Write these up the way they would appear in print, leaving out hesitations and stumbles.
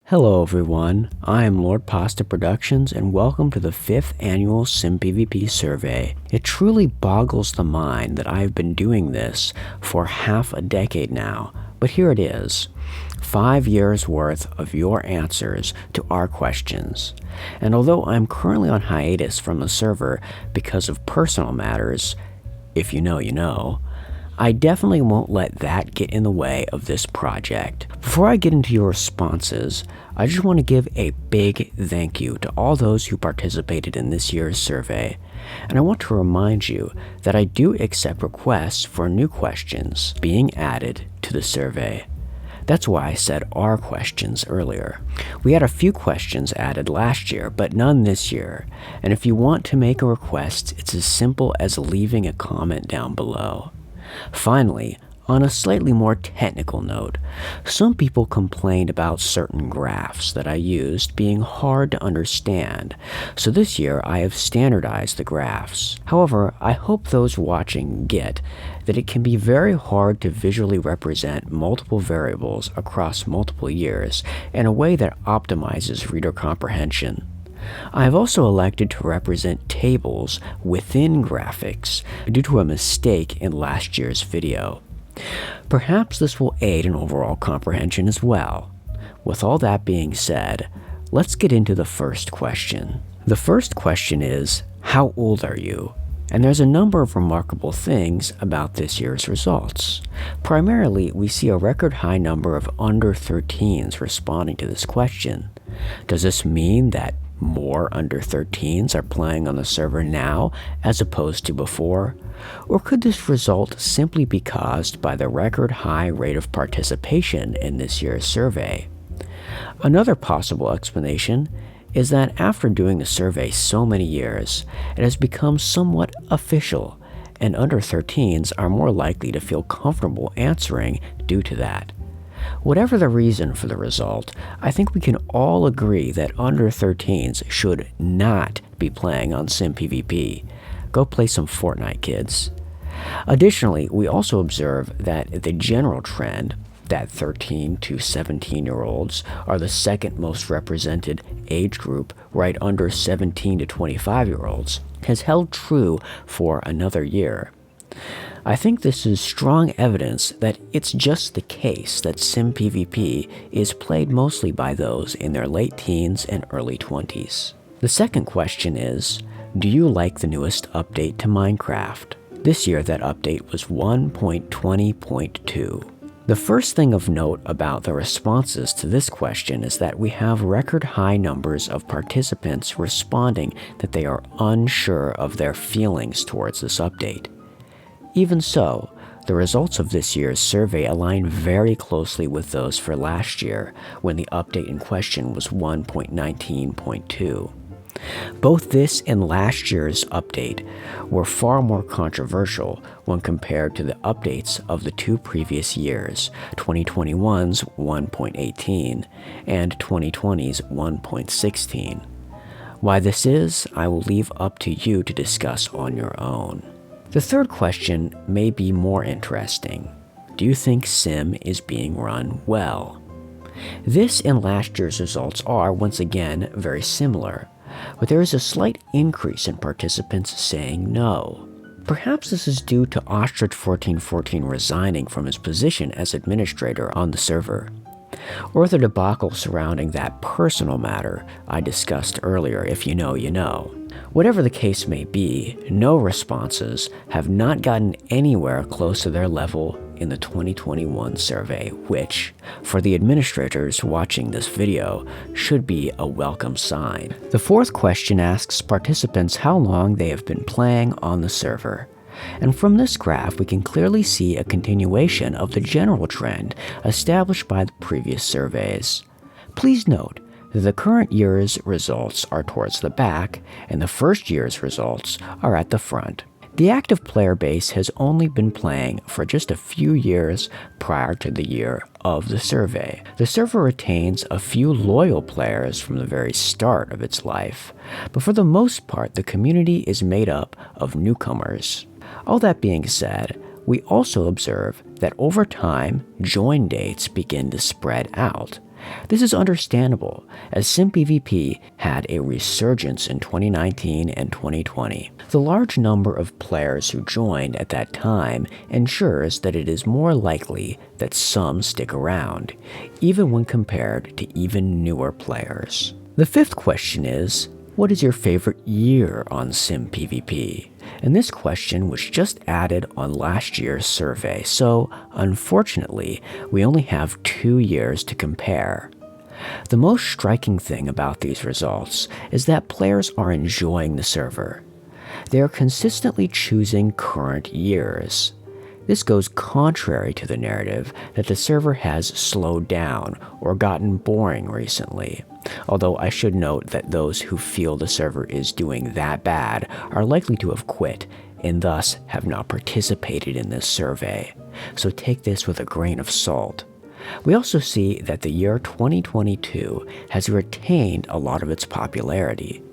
Hello everyone, I am Lord Pasta Productions and welcome to the 5th annual SimPvP survey. It truly boggles the mind that I have been doing this for half a decade now, but here it is. 5 years worth of your answers to our questions. And although I'm currently on hiatus from the server because of personal matters, if you know, you know, I definitely won't let that get in the way of this project. Before I get into your responses, I just want to give a big thank you to all those who participated in this year's survey. And I want to remind you that I do accept requests for new questions being added to the survey. That's why I said our questions earlier. We had a few questions added last year, but none this year. And if you want to make a request, it's as simple as leaving a comment down below. Finally, on a slightly more technical note, some people complained about certain graphs that I used being hard to understand, so this year I have standardized the graphs. However, I hope those watching get that it can be very hard to visually represent multiple variables across multiple years in a way that optimizes reader comprehension. I have also elected to represent tables within graphics due to a mistake in last year's video. Perhaps this will aid in overall comprehension as well. With all that being said, let's get into the first question. The first question is, how old are you? And there's a number of remarkable things about this year's results. Primarily, we see a record high number of under 13s responding to this question. Does this mean that more under 13s are playing on the server now as opposed to before? Or could this result simply be caused by the record high rate of participation in this year's survey? Another possible explanation is that after doing the survey so many years, it has become somewhat official, and under 13s are more likely to feel comfortable answering due to that. Whatever the reason for the result, I think we can all agree that under 13s should not be playing on SimPvP. Go play some Fortnite, kids. Additionally, we also observe that the general trend that 13 to 17-year-olds are the second most represented age group right under 17 to 25-year-olds has held true for another year. I think this is strong evidence that it's just the case that SimPvP is played mostly by those in their late teens and early 20s. The second question is, do you like the newest update to Minecraft? This year that update was 1.20.2. The first thing of note about the responses to this question is that we have record high numbers of participants responding that they are unsure of their feelings towards this update. Even so, the results of this year's survey align very closely with those for last year, when the update in question was 1.19.2. Both this and last year's update were far more controversial when compared to the updates of the two previous years, 2021's 1.18 and 2020's 1.16. Why this is, I will leave up to you to discuss on your own. The third question may be more interesting. Do you think Sim is being run well? This and last year's results are, once again, very similar, but there is a slight increase in participants saying no. Perhaps this is due to Ostrich1414 resigning from his position as administrator on the server, or the debacle surrounding that personal matter I discussed earlier. If you know, you know. Whatever the case may be, no responses have not gotten anywhere close to their level in the 2021 survey, which, for the administrators watching this video, should be a welcome sign. The fourth question asks participants how long they have been playing on the server. And from this graph, we can clearly see a continuation of the general trend established by the previous surveys. Please note that the current year's results are towards the back, and the first year's results are at the front. The active player base has only been playing for just a few years prior to the year of the survey. The server retains a few loyal players from the very start of its life, but for the most part, the community is made up of newcomers. All that being said, we also observe that over time, join dates begin to spread out, This is understandable, as SimPvP had a resurgence in 2019 and 2020. The large number of players who joined at that time ensures that it is more likely that some stick around, even when compared to even newer players. The fifth question is, what is your favorite year on SimPvP? And this question was just added on last year's survey, so unfortunately, we only have 2 years to compare. The most striking thing about these results is that players are enjoying the server. They are consistently choosing current years. This goes contrary to the narrative that the server has slowed down or gotten boring recently. Although I should note that those who feel the server is doing that bad are likely to have quit and thus have not participated in this survey. So take this with a grain of salt. We also see that the year 2022 has retained a lot of its popularity.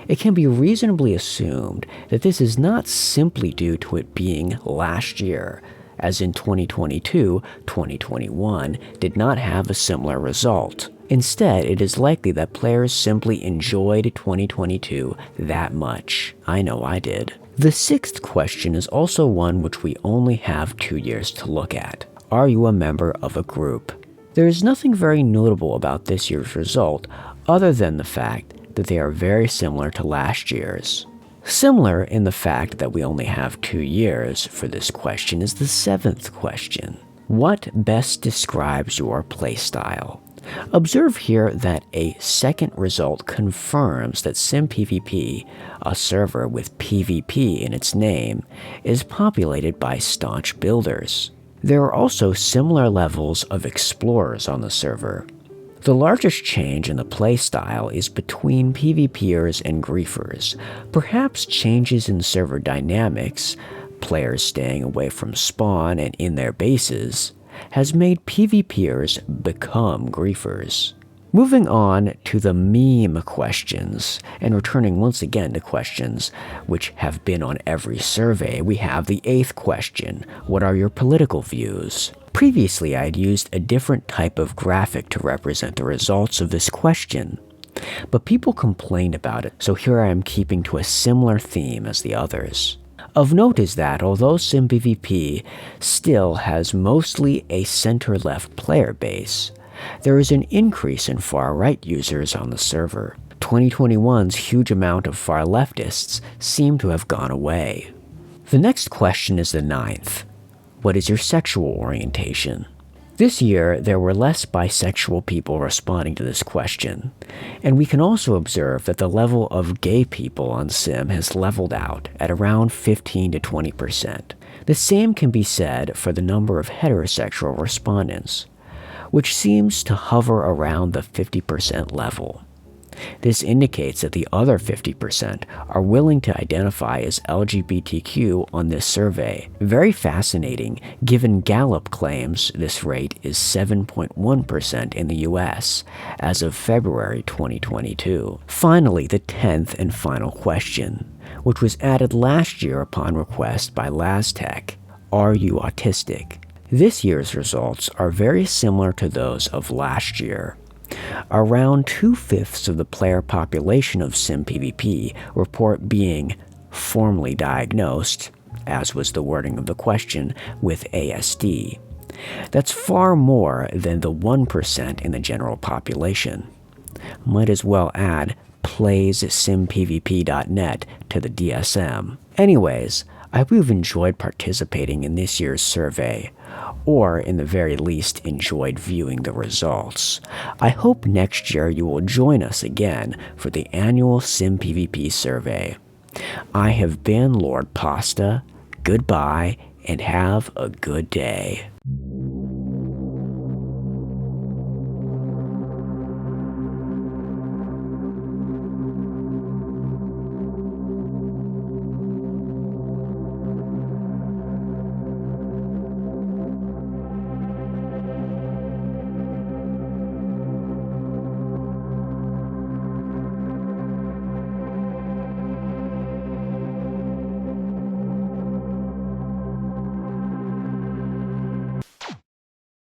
It can be reasonably assumed that this is not simply due to it being last year, as in 2022, 2021 did not have a similar result. Instead, it is likely that players simply enjoyed 2022 that much. I know I did. The sixth question is also one which we only have 2 years to look at. Are you a member of a group? There is nothing very notable about this year's result other than the fact that they are very similar to last year's. Similar in the fact that we only have 2 years for this question is the seventh question. What best describes your playstyle? Observe here that a second result confirms that SimPvP, a server with PvP in its name, is populated by staunch builders. There are also similar levels of explorers on the server. The largest change in the playstyle is between PvPers and griefers. Perhaps changes in server dynamics, players staying away from spawn and in their bases, has made PvPers become griefers. Moving on to the meme questions, and returning once again to questions which have been on every survey, we have the eighth question: what are your political views? Previously, I had used a different type of graphic to represent the results of this question, but people complained about it, so here I am keeping to a similar theme as the others. Of note is that although SimPvP still has mostly a center-left player base, there is an increase in far-right users on the server. 2021's huge amount of far-leftists seem to have gone away. The next question is the ninth. What is your sexual orientation? This year, there were less bisexual people responding to this question, and we can also observe that the level of gay people on Sim has leveled out at around 15 to 20%. The same can be said for the number of heterosexual respondents, which seems to hover around the 50% level. This indicates that the other 50% are willing to identify as LGBTQ on this survey. Very fascinating, given Gallup claims this rate is 7.1% in the US as of February 2022. Finally, the 10th and final question, which was added last year upon request by LazTech. Are you autistic? This year's results are very similar to those of last year. Around 2/5 of the player population of SimPvP report being formally diagnosed, as was the wording of the question, with ASD. That's far more than the 1% in the general population. Might as well add playssimpvp.net to the DSM. Anyways, I hope you've enjoyed participating in this year's survey, or in the very least enjoyed viewing the results. I hope next year you will join us again for the annual SimPvP survey. I have been Lord Pasta. Goodbye, and have a good day.